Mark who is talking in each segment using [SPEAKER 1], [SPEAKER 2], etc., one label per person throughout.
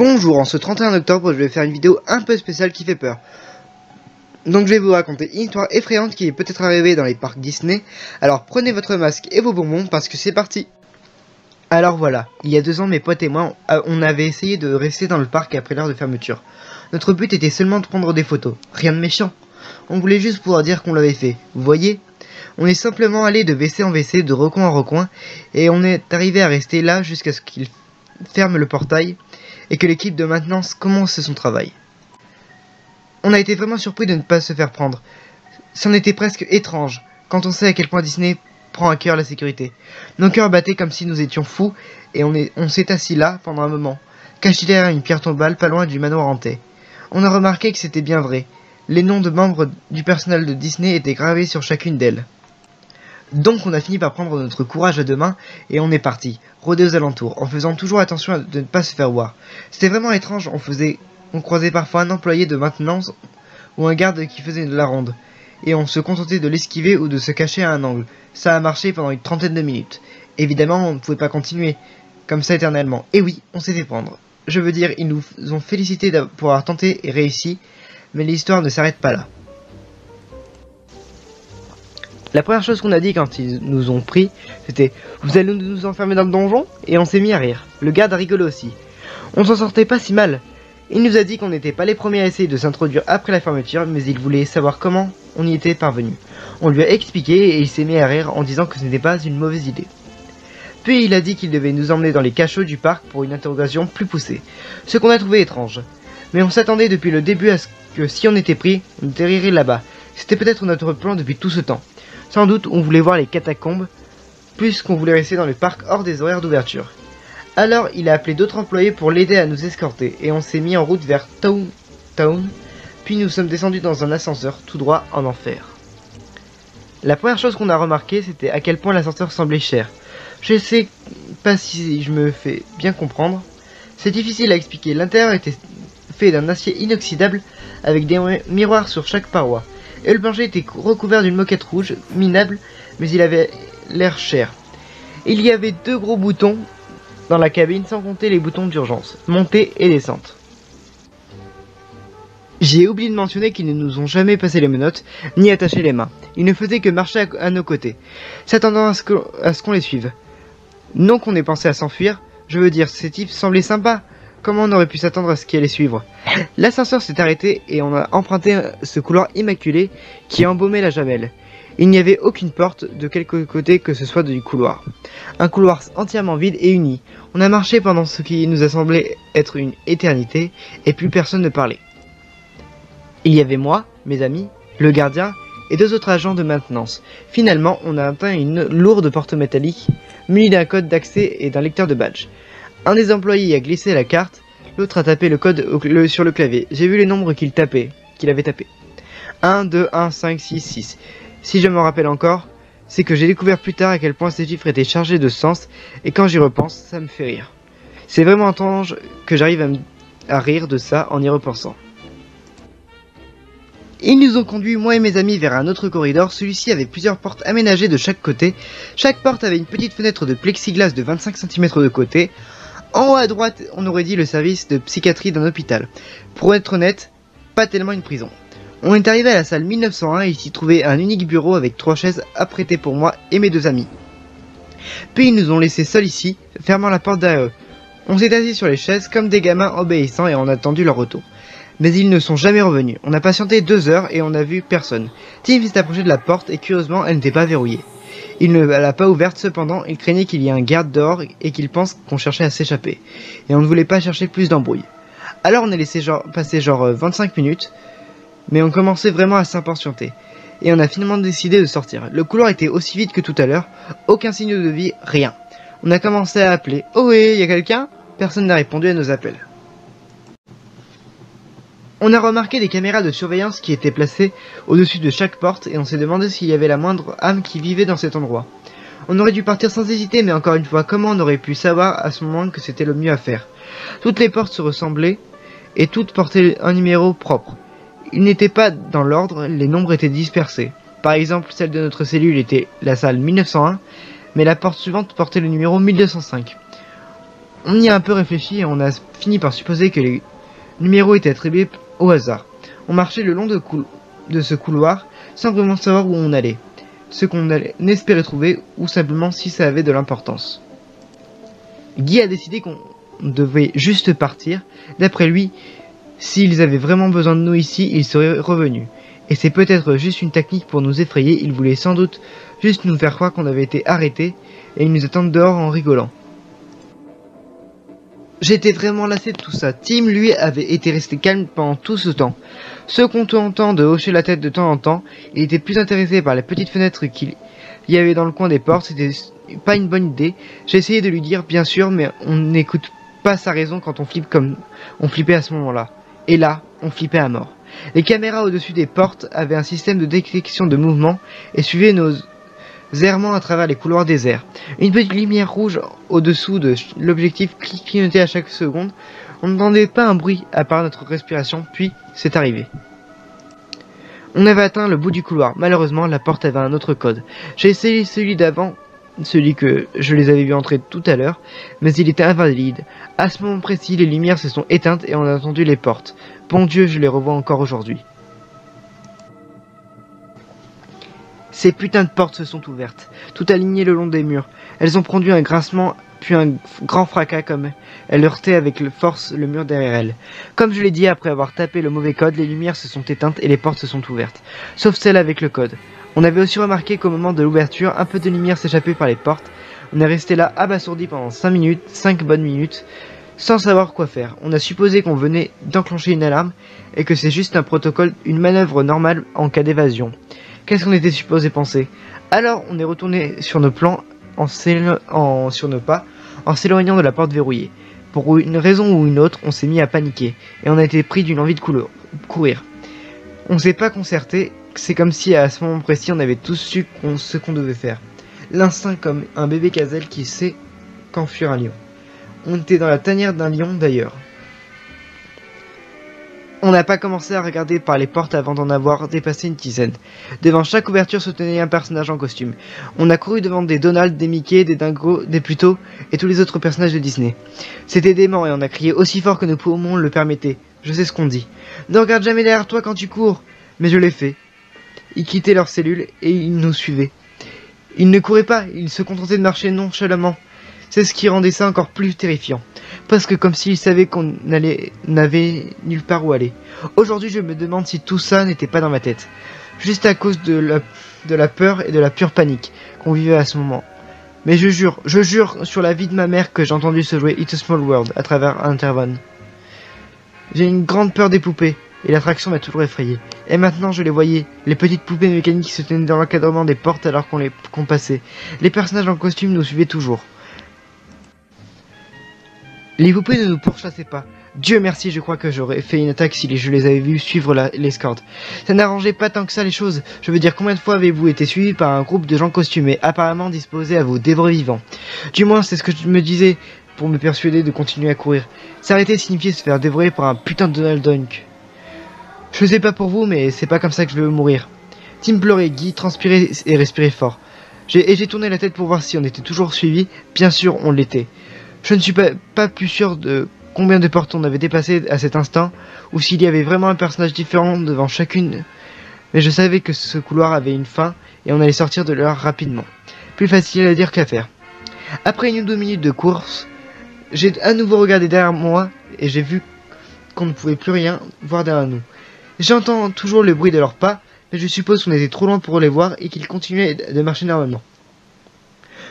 [SPEAKER 1] Bonjour, en ce 31 octobre, je vais faire une vidéo un peu spéciale qui fait peur. Donc je vais vous raconter une histoire effrayante qui est peut-être arrivée dans les parcs Disney. Alors prenez votre masque et vos bonbons parce que c'est parti. Alors voilà, il y a 2 ans, mes potes et moi, on avait essayé de rester dans le parc après l'heure de fermeture. Notre but était seulement de prendre des photos, rien de méchant. On voulait juste pouvoir dire qu'on l'avait fait, vous voyez? On est simplement allé de WC en WC, de recoin en recoin, et on est arrivé à rester là jusqu'à ce qu'il ferme le portail et que l'équipe de maintenance commence son travail. On a été vraiment surpris de ne pas se faire prendre. C'en était presque étrange, quand on sait à quel point Disney prend à cœur la sécurité. Nos cœurs battaient comme si nous étions fous, et on s'est assis là pendant un moment, caché derrière une pierre tombale pas loin du manoir hanté. On a remarqué que c'était bien vrai. Les noms de membres du personnel de Disney étaient gravés sur chacune d'elles. Donc on a fini par prendre notre courage à 2 mains et on est parti, rôder aux alentours, en faisant toujours attention de ne pas se faire voir. C'était vraiment étrange, on croisait parfois un employé de maintenance ou un garde qui faisait de la ronde, et on se contentait de l'esquiver ou de se cacher à un angle. Ça a marché pendant une 30aine de minutes. Évidemment, on ne pouvait pas continuer comme ça éternellement. Et oui, on s'est fait prendre. Je veux dire, ils nous ont félicités pour avoir tenté et réussi, mais l'histoire ne s'arrête pas là. La première chose qu'on a dit quand ils nous ont pris, c'était « Vous allez nous enfermer dans le donjon ?» Et on s'est mis à rire. Le garde a rigolé aussi. On s'en sortait pas si mal. Il nous a dit qu'on n'était pas les premiers à essayer de s'introduire après la fermeture, mais il voulait savoir comment on y était parvenu. On lui a expliqué et il s'est mis à rire en disant que ce n'était pas une mauvaise idée. Puis il a dit qu'il devait nous emmener dans les cachots du parc pour une interrogation plus poussée, ce qu'on a trouvé étrange. Mais on s'attendait depuis le début à ce que si on était pris, on atterrirait là-bas. C'était peut-être notre plan depuis tout ce temps. Sans doute on voulait voir les catacombes, plus qu'on voulait rester dans le parc hors des horaires d'ouverture. Alors il a appelé d'autres employés pour l'aider à nous escorter, et on s'est mis en route vers Town, puis nous sommes descendus dans un ascenseur tout droit en enfer. La première chose qu'on a remarqué, c'était à quel point l'ascenseur semblait cher. Je sais pas si je me fais bien comprendre, c'est difficile à expliquer. L'intérieur était fait d'un acier inoxydable avec des miroirs sur chaque paroi. Et le plancher était recouvert d'une moquette rouge, minable, mais il avait l'air cher. Il y avait 2 gros boutons dans la cabine, sans compter les boutons d'urgence, montée et descente. J'ai oublié de mentionner qu'ils ne nous ont jamais passé les menottes, ni attaché les mains. Ils ne faisaient que marcher à nos côtés, s'attendant à ce qu'on les suive. Non qu'on ait pensé à s'enfuir, je veux dire, ces types semblaient sympas. Comment on aurait pu s'attendre à ce qui allait suivre? L'ascenseur s'est arrêté et on a emprunté ce couloir immaculé qui embaumait la Jamelle. Il n'y avait aucune porte de quelque côté que ce soit du couloir. Un couloir entièrement vide et uni. On a marché pendant ce qui nous a semblé être une éternité et plus personne ne parlait. Il y avait moi, mes amis, le gardien et 2 autres agents de maintenance. Finalement, on a atteint une lourde porte métallique munie d'un code d'accès et d'un lecteur de badge. Un des employés a glissé la carte, l'autre a tapé le code sur le clavier. J'ai vu les nombres qu'il avait tapés. 1, 2, 1, 5, 6, 6. Si je m'en rappelle encore, c'est que j'ai découvert plus tard à quel point ces chiffres étaient chargés de sens, et quand j'y repense, ça me fait rire. C'est vraiment étrange que j'arrive à rire de ça en y repensant. Ils nous ont conduits, moi et mes amis, vers un autre corridor. Celui-ci avait plusieurs portes aménagées de chaque côté. Chaque porte avait une petite fenêtre de plexiglas de 25 cm de côté. En haut à droite, on aurait dit le service de psychiatrie d'un hôpital. Pour être honnête, pas tellement une prison. On est arrivé à la salle 1901 et il s'y trouvait un unique bureau avec 3 chaises apprêtées pour moi et mes 2 amis. Puis ils nous ont laissés seuls ici, fermant la porte derrière eux. On s'est assis sur les chaises comme des gamins obéissants et on a attendu leur retour. Mais ils ne sont jamais revenus. On a patienté 2 heures et on n'a vu personne. Tim s'est approché de la porte et curieusement elle n'était pas verrouillée. Il ne l'a pas ouverte cependant, il craignait qu'il y ait un garde dehors et qu'il pense qu'on cherchait à s'échapper. Et on ne voulait pas chercher plus d'embrouille. Alors on a laissé passer 25 minutes, mais on commençait vraiment à s'impatienter. Et on a finalement décidé de sortir. Le couloir était aussi vide que tout à l'heure, aucun signe de vie, rien. On a commencé à appeler. « Oh oui, y a quelqu'un ?» Personne n'a répondu à nos appels. On a remarqué des caméras de surveillance qui étaient placées au-dessus de chaque porte et on s'est demandé s'il y avait la moindre âme qui vivait dans cet endroit. On aurait dû partir sans hésiter, mais encore une fois, comment on aurait pu savoir à ce moment que c'était le mieux à faire? Toutes les portes se ressemblaient et toutes portaient un numéro propre. Ils n'étaient pas dans l'ordre, les nombres étaient dispersés. Par exemple, celle de notre cellule était la salle 1901, mais la porte suivante portait le numéro 1205. On y a un peu réfléchi et on a fini par supposer que les numéros étaient attribués au hasard. On marchait le long de ce couloir sans vraiment savoir où on allait, ce qu'on allait espérer trouver ou simplement si ça avait de l'importance. Guy a décidé qu'on devait juste partir. D'après lui, s'ils avaient vraiment besoin de nous ici, ils seraient revenus. Et c'est peut-être juste une technique pour nous effrayer, il voulait sans doute juste nous faire croire qu'on avait été arrêtés et ils nous attendent dehors en rigolant. J'étais vraiment lassé de tout ça. Tim, lui, avait été resté calme pendant tout ce temps. Se contentant de hocher la tête de temps en temps, il était plus intéressé par les petites fenêtres qu'il y avait dans le coin des portes. C'était pas une bonne idée. J'ai essayé de lui dire, bien sûr, mais on n'écoute pas sa raison quand on flippe comme on flippait à ce moment-là. Et là, on flippait à mort. Les caméras au-dessus des portes avaient un système de détection de mouvement et suivaient nos errements à travers les couloirs déserts. Une petite lumière rouge au-dessous de l'objectif clignotait à chaque seconde. On n'entendait pas un bruit à part notre respiration, puis c'est arrivé. On avait atteint le bout du couloir. Malheureusement, la porte avait un autre code. J'ai essayé celui d'avant, celui que je les avais vu entrer tout à l'heure, mais il était invalide. À ce moment précis, les lumières se sont éteintes et on a entendu les portes. Bon Dieu, je les revois encore aujourd'hui. Ces putains de portes se sont ouvertes, tout alignées le long des murs. Elles ont produit un grincement, puis un grand fracas comme elles heurtaient avec force le mur derrière elles. Comme je l'ai dit, après avoir tapé le mauvais code, les lumières se sont éteintes et les portes se sont ouvertes, sauf celle avec le code. On avait aussi remarqué qu'au moment de l'ouverture, un peu de lumière s'échappait par les portes. On est resté là abasourdi pendant 5 bonnes minutes, sans savoir quoi faire. On a supposé qu'on venait d'enclencher une alarme et que c'est juste un protocole, une manœuvre normale en cas d'évasion. Qu'est-ce qu'on était supposé penser? Alors on est retourné sur nos plans, sur nos pas, en s'éloignant de la porte verrouillée. Pour une raison ou une autre, on s'est mis à paniquer, et on a été pris d'une envie de courir. On s'est pas concerté, c'est comme si à ce moment précis on avait tous su ce qu'on devait faire. L'instinct comme un bébé gazelle qui sait qu'enfuir un lion. On était dans la tanière d'un lion d'ailleurs. On n'a pas commencé à regarder par les portes avant d'en avoir dépassé une dizaine. Devant chaque ouverture se tenait un personnage en costume. On a couru devant des Donald, des Mickey, des Dingo, des Pluto et tous les autres personnages de Disney. C'était dément et on a crié aussi fort que nos poumons le permettaient. Je sais ce qu'on dit. Ne regarde jamais derrière toi quand tu cours. Mais je l'ai fait. Ils quittaient leur cellule et ils nous suivaient. Ils ne couraient pas, ils se contentaient de marcher nonchalamment. C'est ce qui rendait ça encore plus terrifiant. Presque comme s'ils savaient qu'on n'avait nulle part où aller. Aujourd'hui, je me demande si tout ça n'était pas dans ma tête. Juste à cause de la peur et de la pure panique qu'on vivait à ce moment. Mais je jure sur la vie de ma mère que j'ai entendu se jouer It's a Small World à travers un interphone. J'ai une grande peur des poupées, et l'attraction m'a toujours effrayé. Et maintenant je les voyais, les petites poupées mécaniques qui se tenaient dans l'encadrement des portes alors qu'on passait. Les personnages en costume nous suivaient toujours. Les poupées ne nous pourchassaient pas. Dieu merci, je crois que j'aurais fait une attaque si je les avais vus suivre l'escorte. Ça n'arrangeait pas tant que ça les choses. Je veux dire, combien de fois avez-vous été suivi par un groupe de gens costumés, apparemment disposés à vous dévorer vivants? Du moins, c'est ce que je me disais pour me persuader de continuer à courir. S'arrêter signifiait se faire dévorer par un putain de Donald Duck. Je sais pas pour vous, mais c'est pas comme ça que je veux mourir. Tim pleurait, Guy transpirait et respirait fort. J'ai tourné la tête pour voir si on était toujours suivi. Bien sûr, on l'était. Je ne suis pas plus sûr de combien de portes on avait dépassé à cet instant, ou s'il y avait vraiment un personnage différent devant chacune. Mais je savais que ce couloir avait une fin, et on allait sortir de là rapidement. Plus facile à dire qu'à faire. Après une ou deux minutes de course, j'ai à nouveau regardé derrière moi, et j'ai vu qu'on ne pouvait plus rien voir derrière nous. J'entends toujours le bruit de leurs pas, mais je suppose qu'on était trop loin pour les voir, et qu'ils continuaient de marcher normalement.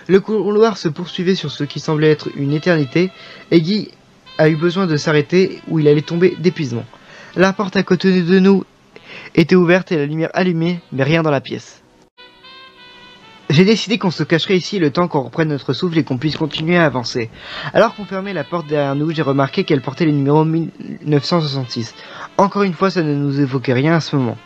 [SPEAKER 1] Le couloir se poursuivait sur ce qui semblait être une éternité, et Guy a eu besoin de s'arrêter où il allait tomber d'épuisement. La porte à côté de nous était ouverte et la lumière allumée, mais rien dans la pièce. J'ai décidé qu'on se cacherait ici le temps qu'on reprenne notre souffle et qu'on puisse continuer à avancer. Alors qu'on fermait la porte derrière nous, j'ai remarqué qu'elle portait le numéro 1966. Encore une fois, ça ne nous évoquait rien à ce moment.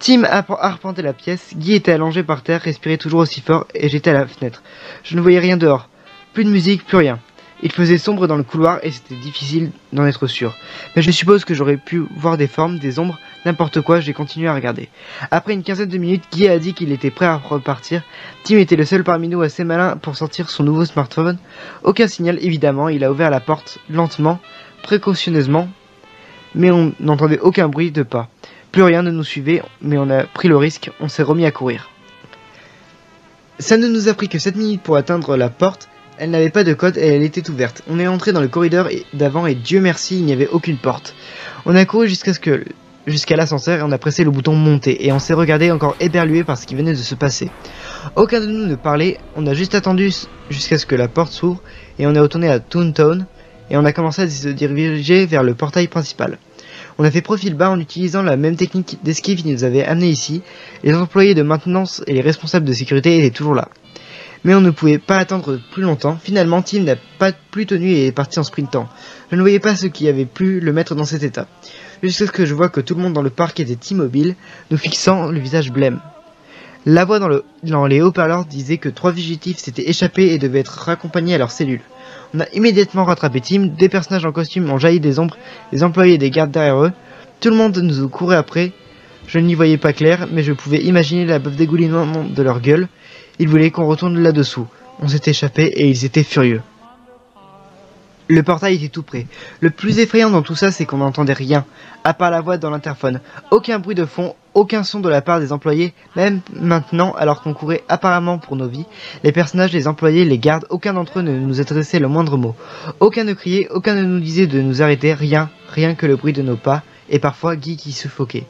[SPEAKER 1] Tim a arpenté la pièce, Guy était allongé par terre, respirait toujours aussi fort, et j'étais à la fenêtre. Je ne voyais rien dehors. Plus de musique, plus rien. Il faisait sombre dans le couloir et c'était difficile d'en être sûr. Mais je suppose que j'aurais pu voir des formes, des ombres, n'importe quoi, j'ai continué à regarder. Après une quinzaine de minutes, Guy a dit qu'il était prêt à repartir. Tim était le seul parmi nous assez malin pour sortir son nouveau smartphone. Aucun signal évidemment, il a ouvert la porte lentement, précautionneusement, mais on n'entendait aucun bruit de pas. Plus rien ne nous suivait, mais on a pris le risque, on s'est remis à courir. Ça ne nous a pris que 7 minutes pour atteindre la porte. Elle n'avait pas de code et elle était ouverte. On est entré dans le corridor d'avant et Dieu merci, il n'y avait aucune porte. On a couru jusqu'à l'ascenseur et on a pressé le bouton monter et on s'est regardé encore éberlué par ce qui venait de se passer. Aucun de nous ne parlait, on a juste attendu jusqu'à ce que la porte s'ouvre et on est retourné à Toontown et on a commencé à se diriger vers le portail principal. On a fait profil bas en utilisant la même technique d'esquive qui nous avait amené ici. Les employés de maintenance et les responsables de sécurité étaient toujours là. Mais on ne pouvait pas attendre plus longtemps. Finalement, Tim n'a pas plus tenu et est parti en sprintant. Je ne voyais pas ce qui avait pu le mettre dans cet état. Jusqu'à ce que je vois que tout le monde dans le parc était immobile, nous fixant le visage blême. La voix dans les haut-parleurs disait que 3 fugitifs s'étaient échappés et devaient être raccompagnés à leur cellule. On a immédiatement rattrapé Tim, des personnages en costume ont jailli des ombres, les employés et des gardes derrière eux. Tout le monde nous courait après. Je n'y voyais pas clair, mais je pouvais imaginer la bave dégoulinant de leur gueule. Ils voulaient qu'on retourne là-dessous. On s'est échappé et ils étaient furieux. Le portail était tout près. Le plus effrayant dans tout ça, c'est qu'on n'entendait rien, à part la voix dans l'interphone. Aucun bruit de fond, aucun son de la part des employés, même maintenant, alors qu'on courait apparemment pour nos vies. Les personnages, les employés, les gardes, aucun d'entre eux ne nous adressait le moindre mot. Aucun ne criait, aucun ne nous disait de nous arrêter, rien que le bruit de nos pas, et parfois Guy qui suffoquait.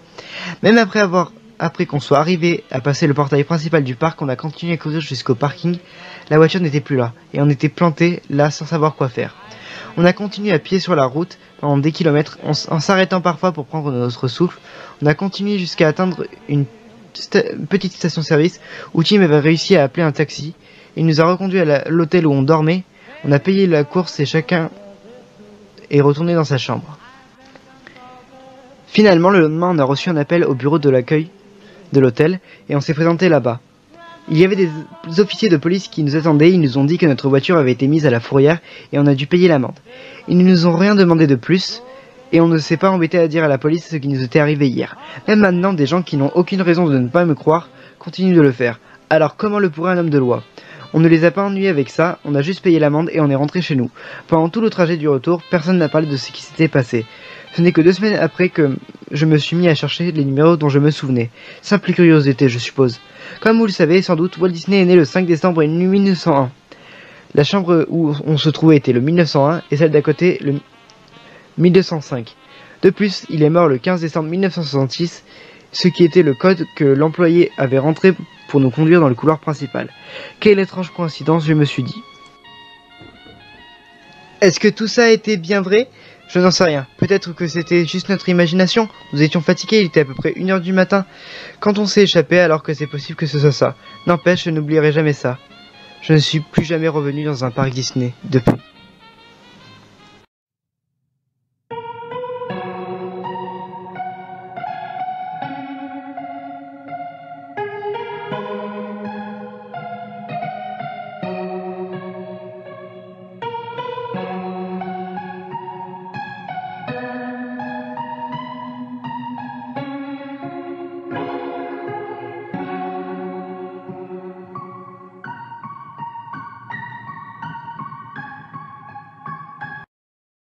[SPEAKER 1] Même après qu'on soit arrivé à passer le portail principal du parc, on a continué à courir jusqu'au parking. La voiture n'était plus là, et on était planté là sans savoir quoi faire. On a continué à pied sur la route pendant des kilomètres, en s'arrêtant parfois pour prendre notre souffle. On a continué jusqu'à atteindre une petite station-service où Tim avait réussi à appeler un taxi. Il nous a reconduits à l'hôtel où on dormait. On a payé la course et chacun est retourné dans sa chambre. Finalement, le lendemain, on a reçu un appel au bureau de l'accueil de l'hôtel et on s'est présenté là-bas. Il y avait des officiers de police qui nous attendaient, ils nous ont dit que notre voiture avait été mise à la fourrière et on a dû payer l'amende. Ils ne nous ont rien demandé de plus et on ne s'est pas embêté à dire à la police ce qui nous était arrivé hier. Même maintenant, des gens qui n'ont aucune raison de ne pas me croire continuent de le faire. Alors comment le pourrait un homme de loi ? On ne les a pas ennuyés avec ça, on a juste payé l'amende et on est rentré chez nous. Pendant tout le trajet du retour, personne n'a parlé de ce qui s'était passé. Ce n'est que 2 semaines après que je me suis mis à chercher les numéros dont je me souvenais. Simple curiosité, je suppose. Comme vous le savez, sans doute, Walt Disney est né le 5 décembre 1901. La chambre où on se trouvait était le 1901 et celle d'à côté le 1205. De plus, il est mort le 15 décembre 1966, ce qui était le code que l'employé avait rentré pour nous conduire dans le couloir principal. Quelle étrange coïncidence, je me suis dit. Est-ce que tout ça était bien vrai ? Je n'en sais rien. Peut-être que c'était juste notre imagination. Nous étions fatigués, il était à peu près 1h du matin quand on s'est échappé, alors que c'est possible que ce soit ça. N'empêche, je n'oublierai jamais ça. Je ne suis plus jamais revenu dans un parc Disney depuis.